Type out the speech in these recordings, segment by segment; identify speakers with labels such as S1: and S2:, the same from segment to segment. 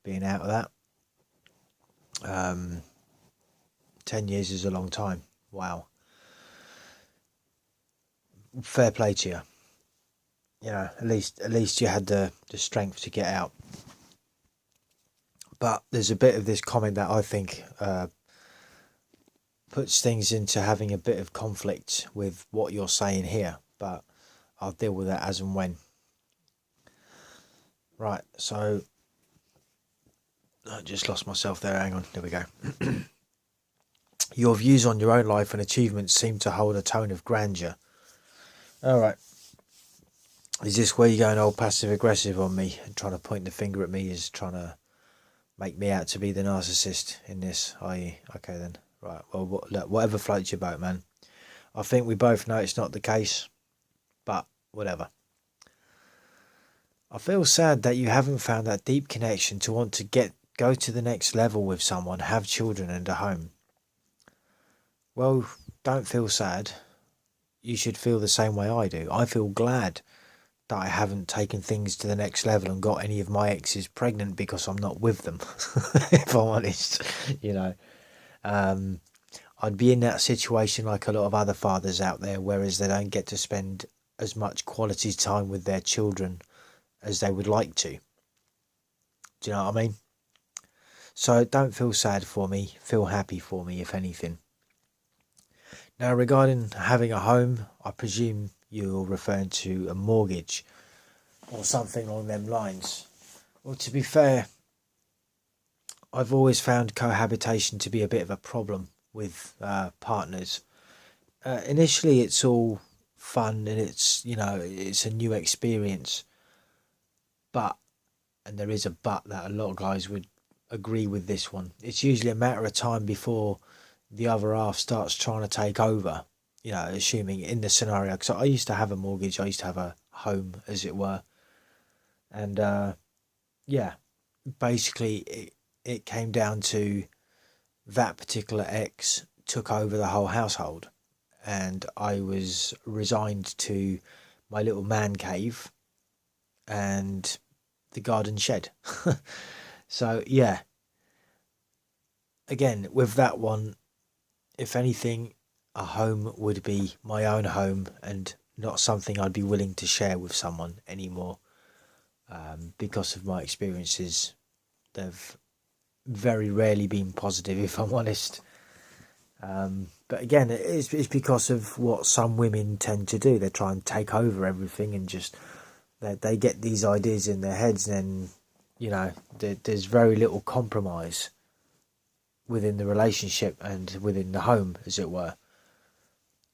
S1: being out of that. 10 years is a long time. Wow. Fair play to you. You know, at least you had the strength to get out. But there's a bit of this comment that I think puts things into having a bit of conflict with what you're saying here. But I'll deal with that as and when. Right, so I just lost myself there. Hang on, there we go. Your views on your own life and achievements seem to hold a tone of grandeur. All right. Is this where you're going all passive-aggressive on me and trying to point the finger at me, is trying to make me out to be the narcissist in this, are you? Okay then. Right, well, look, whatever floats your boat, man. I think we both know it's not the case, but whatever. I feel sad that you haven't found that deep connection to want to go to the next level with someone, have children and a home. Well, don't feel sad. You should feel the same way I do. I feel glad that I haven't taken things to the next level and got any of my exes pregnant because I'm not with them, if I'm honest. You know, I'd be in that situation like a lot of other fathers out there, whereas they don't get to spend as much quality time with their children as they would like to. Do you know what I mean? So don't feel sad for me, feel happy for me, if anything. Now, regarding having a home, I presume you're referring to a mortgage or something along them lines. Well, to be fair, I've always found cohabitation to be a bit of a problem with partners. Initially, it's all fun and it's a new experience. But, and there is a but that a lot of guys would agree with this one, it's usually a matter of time before the other half starts trying to take over, assuming in the scenario, because I used to have a mortgage, I used to have a home, as it were. And, basically it came down to that particular ex took over the whole household. And I was resigned to my little man cave and the garden shed. So, yeah. Again, with that one, if anything, a home would be my own home and not something I'd be willing to share with someone anymore, because of my experiences. They've very rarely been positive, if I'm honest. But again, it's because of what some women tend to do. They try and take over everything and just they get these ideas in their heads, and then there's very little compromise within the relationship and within the home, as it were.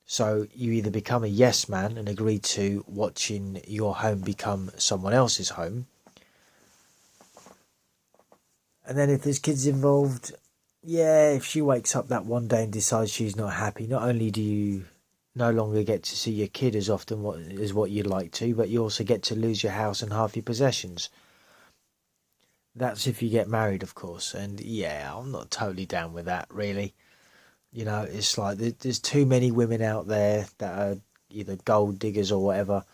S1: So you either become a yes man and agree to watching your home become someone else's home, and then if there's kids involved, if she wakes up that one day and decides she's not happy, not only do you no longer get to see your kid as often as what you'd like to, but you also get to lose your house and half your possessions. That's if you get married, of course. And I'm not totally down with that, really. It's like there's too many women out there that are either gold diggers or whatever,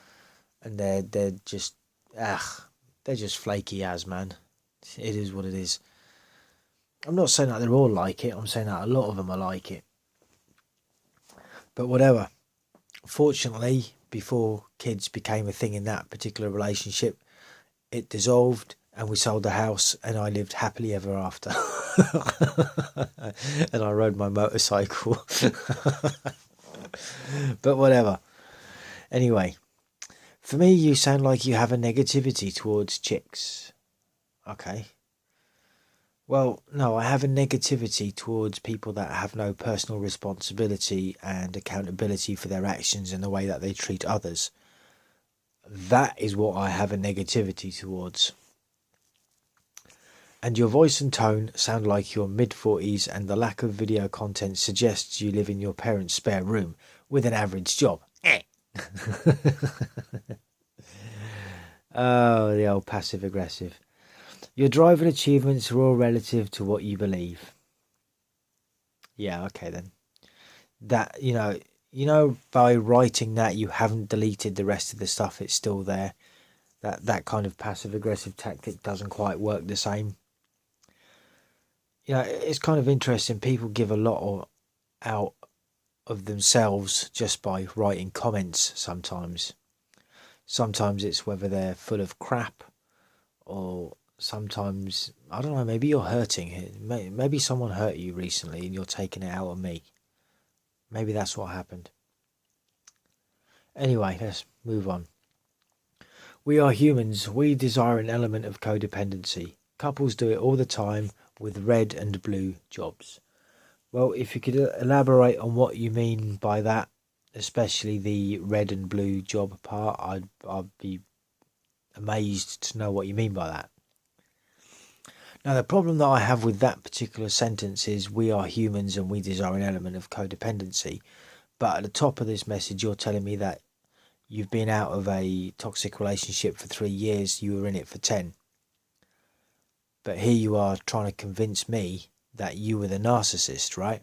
S1: and they're just flaky as, man. It is what it is. I'm not saying that they're all like it. I'm saying that a lot of them are like it. But whatever. Fortunately, before kids became a thing in that particular relationship, it dissolved and we sold the house and I lived happily ever after. And I rode my motorcycle. But whatever. Anyway, for me, you sound like you have a negativity towards chicks. Okay. Well, no, I have a negativity towards people that have no personal responsibility and accountability for their actions and the way that they treat others. That is what I have a negativity towards. And your voice and tone sound like you're mid-40s, and the lack of video content suggests you live in your parents' spare room with an average job. Oh, the old passive-aggressive. Your drive and achievements are all relative to what you believe. Yeah, okay then. That, by writing that, you haven't deleted the rest of the stuff, it's still there. That kind of passive-aggressive tactic doesn't quite work the same. it's kind of interesting. People give a lot out of themselves just by writing comments sometimes. Sometimes it's whether they're full of crap, or sometimes, I don't know, maybe you're hurting. Maybe someone hurt you recently and you're taking it out on me. Maybe that's what happened. Anyway, let's move on. We are humans. We desire an element of codependency. Couples do it all the time with red and blue jobs. Well, if you could elaborate on what you mean by that, especially the red and blue job part, I'd be amazed to know what you mean by that. Now, the problem that I have with that particular sentence is we are humans and we desire an element of codependency. But at the top of this message, you're telling me that you've been out of a toxic relationship for 3 years, you were in it for 10. But here you are trying to convince me that you were the narcissist, right?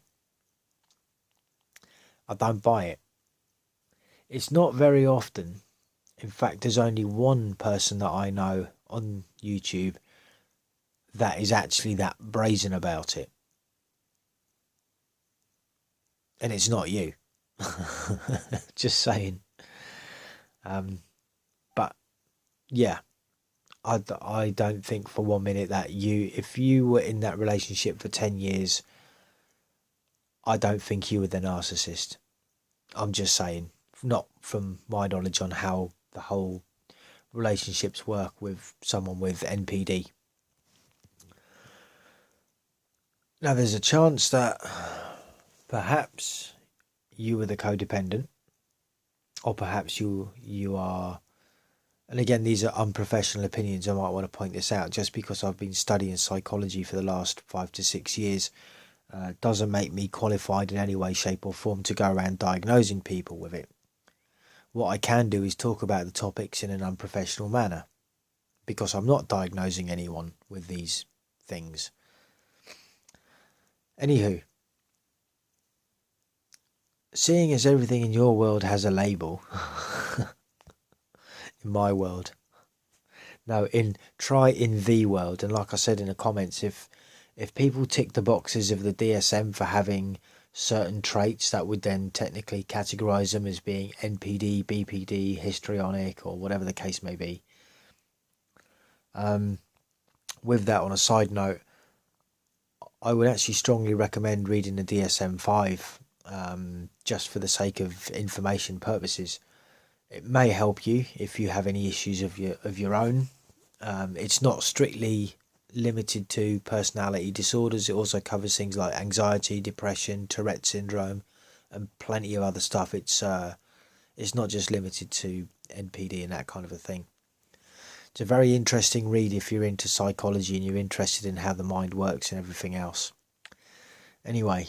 S1: I don't buy it. It's not very often. In fact, there's only one person that I know on YouTube that is actually that brazen about it. And it's not you. Just saying. But yeah, I don't think for 1 minute that if you were in that relationship for 10 years, I don't think you were the narcissist. I'm just saying, not from my knowledge on how the whole relationships work with someone with NPD. Now, there's a chance that perhaps you were the codependent, or perhaps you are, and again, these are unprofessional opinions. I might want to point this out. Just because I've been studying psychology for the last 5 to 6 years doesn't make me qualified in any way, shape or form to go around diagnosing people with it. What I can do is talk about the topics in an unprofessional manner, because I'm not diagnosing anyone with these things. Anywho, seeing as everything in your world has a label, in my world, no, try in the world, and like I said in the comments, if people tick the boxes of the DSM for having certain traits, that would then technically categorize them as being NPD, BPD, histrionic, or whatever the case may be. With that, on a side note, I would actually strongly recommend reading the DSM-5 just for the sake of information purposes. It may help you if you have any issues of your own. It's not strictly limited to personality disorders. It also covers things like anxiety, depression, Tourette syndrome, and plenty of other stuff. It's not just limited to NPD and that kind of a thing. It's a very interesting read if you're into psychology and you're interested in how the mind works and everything else. Anyway,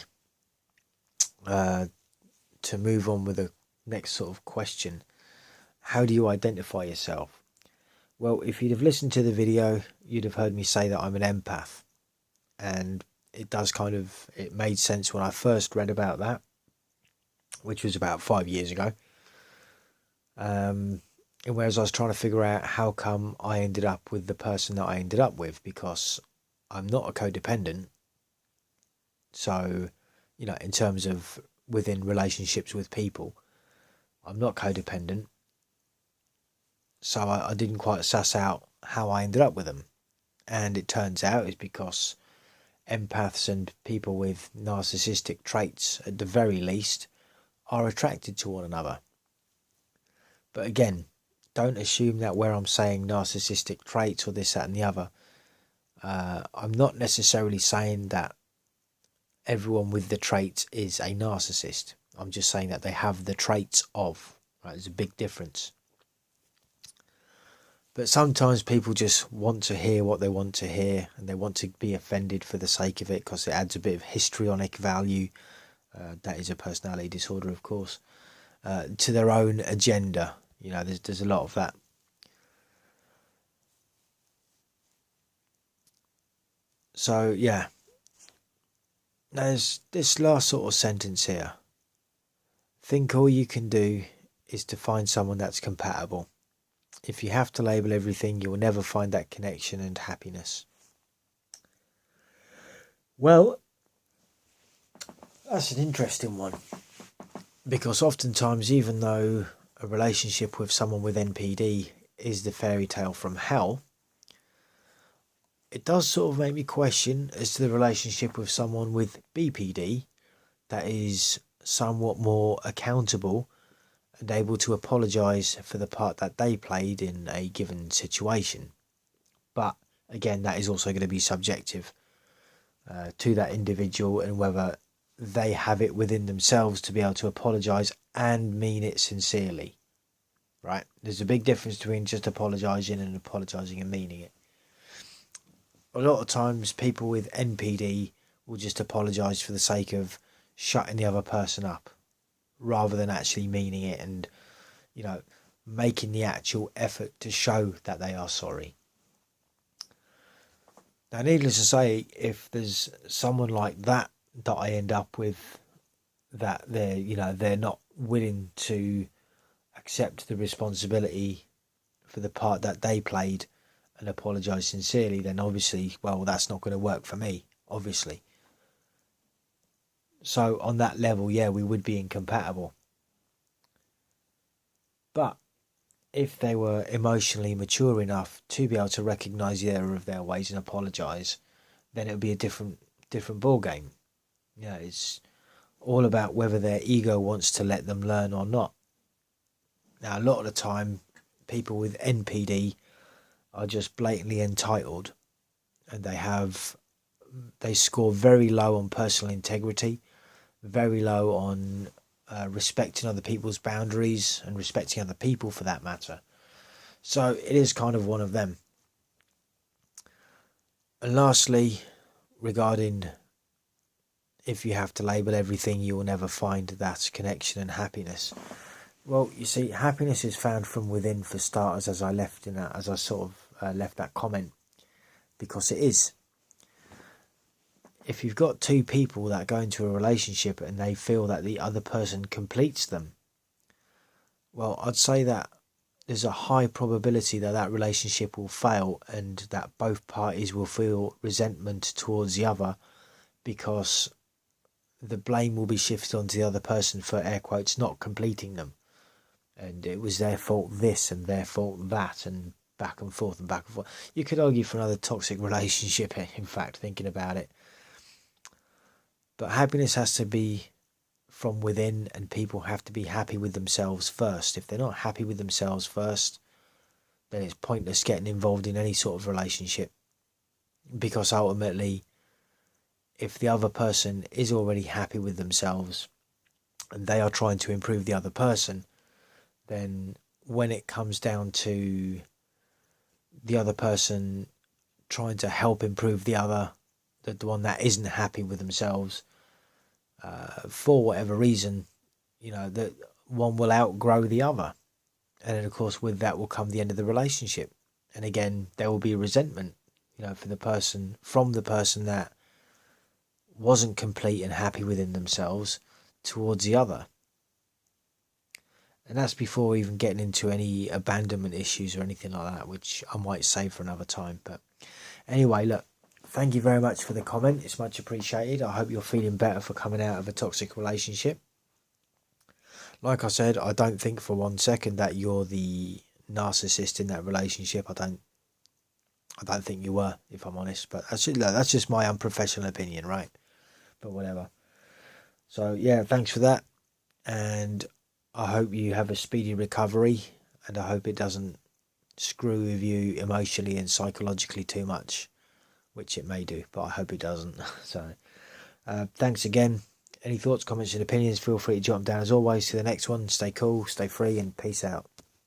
S1: to move on with the next sort of question, how do you identify yourself? Well, if you'd have listened to the video, you'd have heard me say that I'm an empath. And it made sense when I first read about that, which was about 5 years ago. And whereas I was trying to figure out how come I ended up with the person that I ended up with, because I'm not a codependent. So, in terms of within relationships with people, I'm not codependent. So I didn't quite suss out how I ended up with them. And it turns out it's because empaths and people with narcissistic traits, at the very least, are attracted to one another. But again, don't assume that where I'm saying narcissistic traits or this, that and the other, I'm not necessarily saying that everyone with the traits is a narcissist. I'm just saying that they have the traits of. Right? There's a big difference. But sometimes people just want to hear what they want to hear, and they want to be offended for the sake of it because it adds a bit of histrionic value. That is a personality disorder, of course, to their own agenda. There's a lot of that. So, yeah. There's this last sort of sentence here. Think all you can do is to find someone that's compatible. If you have to label everything, you will never find that connection and happiness. Well, that's an interesting one, because oftentimes, even though a relationship with someone with NPD is the fairy tale from hell, it does sort of make me question as to the relationship with someone with BPD that is somewhat more accountable and able to apologise for the part that they played in a given situation. But again, that is also going to be subjective to that individual, and whether they have it within themselves to be able to apologise and mean it sincerely. Right? There's a big difference between just apologising and apologising and meaning it. A lot of times people with NPD will just apologise for the sake of shutting the other person up, rather than actually meaning it and, making the actual effort to show that they are sorry. Now, needless to say, if there's someone like that I end up with, that they're not willing to accept the responsibility for the part that they played and apologise sincerely, then obviously, well, that's not going to work for me, obviously. So on that level, yeah, we would be incompatible. But if they were emotionally mature enough to be able to recognise the error of their ways and apologise, then it would be a different ball game. It's all about whether their ego wants to let them learn or not. Now, a lot of the time, people with NPD are just blatantly entitled, and they score very low on personal integrity, very low on respecting other people's boundaries and respecting other people for that matter. So it is kind of one of them. And lastly, regarding if you have to label everything, you will never find that connection and happiness. Well, you see, happiness is found from within, for starters, as I left that comment, because it is. If you've got two people that go into a relationship and they feel that the other person completes them, well, I'd say that there's a high probability that that relationship will fail, and that both parties will feel resentment towards the other, because the blame will be shifted onto the other person for, air quotes, not completing them. And it was their fault this and their fault that, and back and forth and back and forth. You could argue for another toxic relationship, in fact, thinking about it. But happiness has to be from within, and people have to be happy with themselves first. If they're not happy with themselves first, then it's pointless getting involved in any sort of relationship. Because ultimately, if the other person is already happy with themselves and they are trying to improve the other person, then when it comes down to the other person trying to help improve the one that isn't happy with themselves, for whatever reason, that one will outgrow the other. And then, of course, with that will come the end of the relationship. And again, there will be resentment, from the person that wasn't complete and happy within themselves towards the other. And that's before even getting into any abandonment issues or anything like that, which I might save for another time. But anyway, look, thank you very much for the comment. It's much appreciated. I hope you're feeling better for coming out of a toxic relationship. Like I said, I don't think for 1 second that you're the narcissist in that relationship. I don't think you were, if I'm honest. But that's just my unprofessional opinion, right? But whatever. So yeah, thanks for that. And I hope you have a speedy recovery, and I hope it doesn't screw with you emotionally and psychologically too much, which it may do, but I hope it doesn't. So thanks again. Any thoughts, comments and opinions, feel free to jot them down as always. To the next one, stay cool, stay free, and peace out.